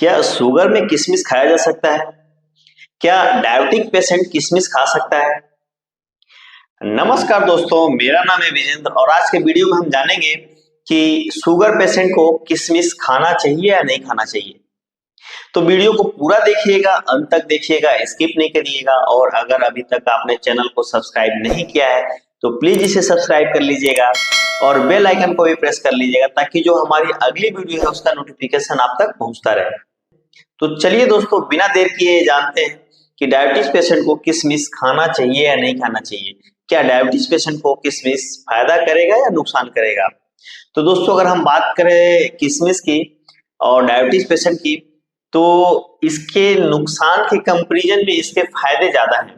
क्या शुगर में किशमिश खाया जा सकता है? क्या डायबिटिक पेशेंट किशमिश खा सकता है? नमस्कार दोस्तों, मेरा नाम है विजेंद्र और आज के वीडियो में हम जानेंगे कि शुगर पेशेंट को किशमिश खाना चाहिए या नहीं खाना चाहिए। तो वीडियो को पूरा देखिएगा, अंत तक देखिएगा, स्किप नहीं करिएगा। और अगर अभी तक आपने चैनल को सब्सक्राइब नहीं किया है तो प्लीज इसे सब्सक्राइब कर लीजिएगा और बेल आइकन को भी प्रेस कर लीजिएगा ताकि जो हमारी अगली वीडियो है उसका नोटिफिकेशन आप तक पहुंचता रहे। तो चलिए दोस्तों, बिना देर किए जानते हैं कि डायबिटीज पेशेंट को किशमिश खाना चाहिए या नहीं खाना चाहिए। क्या डायबिटीज पेशेंट को किशमिश फायदा करेगा या नुकसान करेगा? तो दोस्तों, अगर हम बात करें किशमिश की और डायबिटीज पेशेंट की, तो इसके नुकसान के कंपैरिजन में इसके फायदे ज्यादा हैं।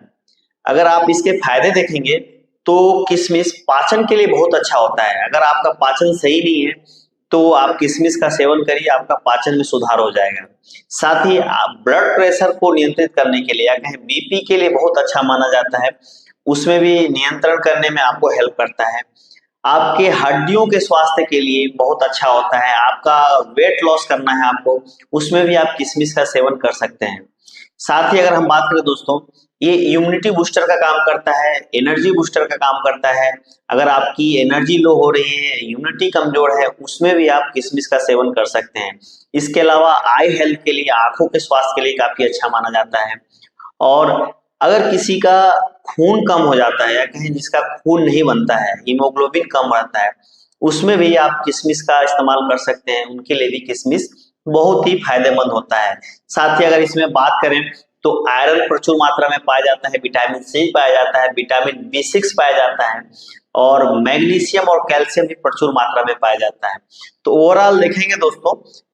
अगर आप इसके फायदे देखेंगे तो किशमिश पाचन के लिए बहुत अच्छा होता है। अगर आपका पाचन सही नहीं है तो आप किशमिश का सेवन करिए, आपका पाचन में सुधार हो जाएगा। साथ ही ब्लड प्रेशर को नियंत्रित करने के लिए या कहें बीपी के लिए बहुत अच्छा माना जाता है, उसमें भी नियंत्रण करने में आपको हेल्प करता है। आपके हड्डियों के स्वास्थ्य के लिए बहुत अच्छा होता है। आपका वेट लॉस करना है आपको, उसमें भी आप किशमिश का सेवन कर सकते हैं। साथ ही अगर हम बात करें दोस्तों, ये इम्यूनिटी बूस्टर का काम करता है, एनर्जी बूस्टर का काम करता है। अगर आपकी एनर्जी लो हो रही है, इम्यूनिटी कमजोर है, उसमें भी आप किशमिश का सेवन कर सकते हैं। इसके अलावा आई हेल्थ के लिए, आंखों के स्वास्थ्य के लिए काफी अच्छा माना जाता है। और अगर किसी का खून कम हो जाता है या कहीं जिसका खून नहीं बनता है, हीमोग्लोबिन कम रहता है, उसमें भी आप किशमिश का इस्तेमाल कर सकते हैं। उनके लिए भी किशमिश बहुत ही फायदेमंद होता है। साथ ही अगर इसमें बात करें तो आयरन प्रचुर मात्रा में पाया जाता है, विटामिन सी पाया जाता है, विटामिन B6 पाया जाता है और मैग्नीशियम और कैल्शियम भी प्रचुर मात्रा में पाया जाता है। तो ओवरऑल देखेंगे दोस्तों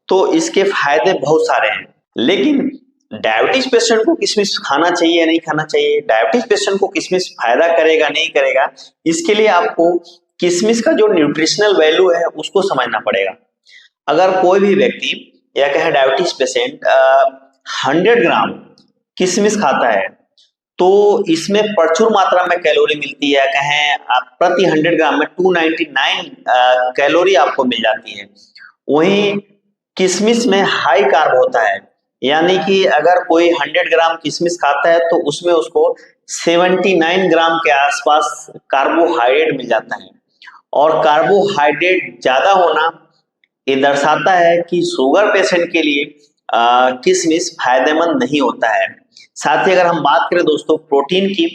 तो इसके फायदे बहुत सारे हैं। लेकिन डायबिटीज पेशेंट को किशमिश खाना चाहिए या नहीं खाना चाहिए, डायबिटीज पेशेंट को किशमिश फायदा करेगा नहीं करेगा, इसके लिए आपको किशमिश का जो न्यूट्रिशनल वैल्यू है उसको समझना पड़ेगा। अगर कोई भी व्यक्ति या कहे डायबिटीज पेशेंट 100 ग्राम किशमिश खाता है तो इसमें प्रचुर मात्रा में कैलोरी मिलती है। कहें आप प्रति 100 ग्राम में 299 कैलोरी आपको मिल जाती है। वहीं किशमिश में हाई कार्ब होता है, यानी कि अगर कोई 100 ग्राम किशमिश खाता है तो उसमें उसको 79 ग्राम के आसपास कार्बोहाइड्रेट मिल जाता है। और कार्बोहाइड्रेट ज्यादा होना ये दर्शाता है कि शुगर पेशेंट के लिए किशमिश फायदेमंद नहीं होता है। साथ ही अगर हम बात करें दोस्तों प्रोटीन की,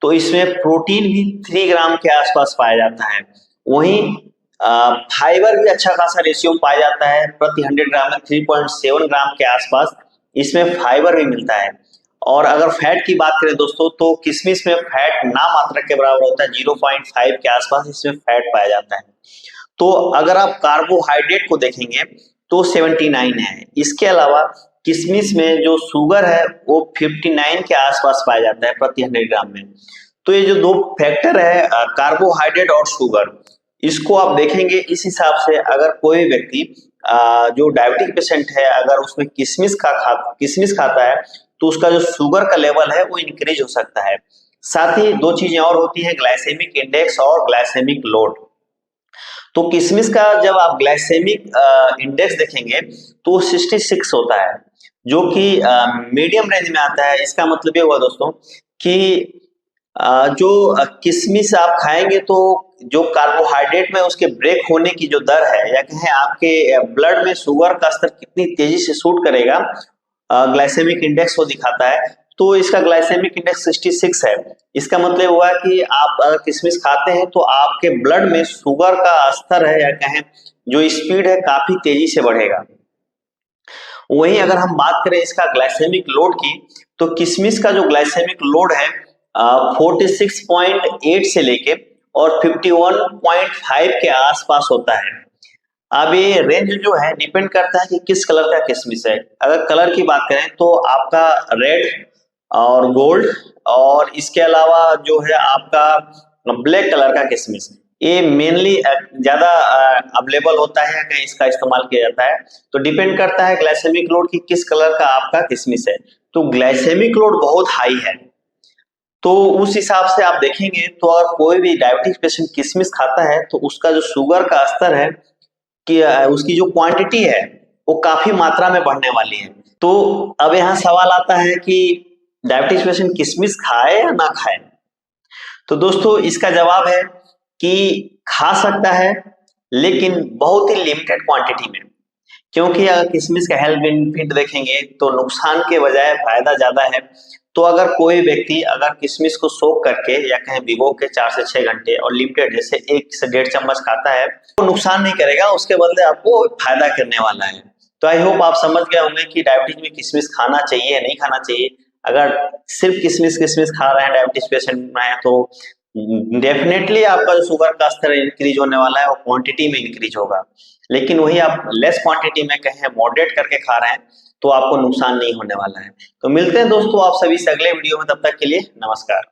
तो इसमें प्रोटीन भी 3 ग्राम के आसपास पाया जाता है। वहीं फाइबर भी अच्छा खासा रेशियो में पाया जाता है, प्रति 100 ग्राम में 3.7 ग्राम के आसपास इसमें फाइबर भी मिलता है। और अगर फैट की बात करें दोस्तों तो किशमिश में फैट ना मात्रा के बराबर होता है, 0.5 के आसपास इसमें फैट पाया जाता है। तो अगर आप कार्बोहाइड्रेट को देखेंगे तो 79 है। इसके अलावा किशमिश में जो शुगर है वो 59 के आसपास पाया जाता है प्रति 100 ग्राम में। तो ये जो दो फैक्टर है कार्बोहाइड्रेट और शुगर, इसको आप देखेंगे इस हिसाब से अगर कोई व्यक्ति जो डायबिटिक पेशेंट है अगर उसमें किशमिश खाता है तो उसका जो शुगर का लेवल है वो इंक्रीज हो सकता है। साथ ही दो चीजें और होती है, ग्लाइसेमिक इंडेक्स और ग्लाइसेमिक लोड। तो किशमिश का जब आप ग्लाइसेमिक इंडेक्स देखेंगे तो 66 होता है, जो कि मीडियम रेंज में आता है। इसका मतलब ये हुआ दोस्तों कि जो किशमिश आप खाएंगे तो जो कार्बोहाइड्रेट में उसके ब्रेक होने की जो दर है या कहें आपके ब्लड में शुगर का स्तर कितनी तेजी से शूट करेगा, ग्लाइसेमिक इंडेक्स वो दिखाता है। तो इसका ग्लाइसेमिक इंडेक्स 66 है। इसका मतलब हुआ कि आप अगर किशमिश खाते हैं तो आपके ब्लड में शुगर का स्तर है या कहें जो स्पीड है काफी तेजी से बढ़ेगा। वहीं अगर हम बात करें इसका ग्लाइसेमिक लोड की, तो किशमिश का जो ग्लाइसेमिक लोड है 46.8 से लेके और 51.5 के आसपास होता है। अब ये रेंज जो है डिपेंड करता है कि किस कलर का किशमिश है। अगर कलर की बात करें तो आपका रेड और गोल्ड और इसके अलावा जो है आपका ब्लैक कलर का किशमिश, ये मेनली ज्यादा अवेलेबल होता है, कहीं इसका इस्तेमाल किया जाता है। तो डिपेंड करता है ग्लाइसेमिक लोड की किस कलर का आपका किशमिश है। तो ग्लाइसेमिक लोड बहुत हाई है तो उस हिसाब से आप देखेंगे तो अगर कोई भी डायबिटीज पेशेंट किशमिश खाता है तो उसका जो शुगर का स्तर है कि उसकी जो क्वांटिटी है वो काफी मात्रा में बढ़ने वाली है। तो अब यहाँ सवाल आता है कि डायबिटीज पेशेंट किशमिश खाए या ना खाए। तो दोस्तों इसका जवाब है कि खा सकता है, लेकिन बहुत ही लिमिटेड क्वांटिटी में, क्योंकि अगर किशमिश का हेल्थ बेनिफिट देखेंगे तो नुकसान के बजाय फायदा ज्यादा है। तो अगर कोई व्यक्ति अगर किशमिश को सोख करके या कहीं भिगो के 4 से 6 घंटे और लिमिटेड जैसे 1 से 1.5 चम्मच खाता है तो नुकसान नहीं करेगा, उसके बदले आपको फायदा करने वाला है। तो आई होप आप समझ गए होंगे कि डायबिटीज में किशमिश खाना चाहिए या नहीं खाना चाहिए। अगर सिर्फ किशमिश खा रहे हैं डायबिटीज पेशेंट में है तो डेफिनेटली आपका जो शुगर का स्तर इंक्रीज होने वाला है वो क्वांटिटी में इंक्रीज होगा, लेकिन वही आप लेस क्वांटिटी में कहें मॉडरेट करके खा रहे हैं तो आपको नुकसान नहीं होने वाला है। तो मिलते हैं दोस्तों आप सभी से अगले वीडियो में, तब तक के लिए नमस्कार।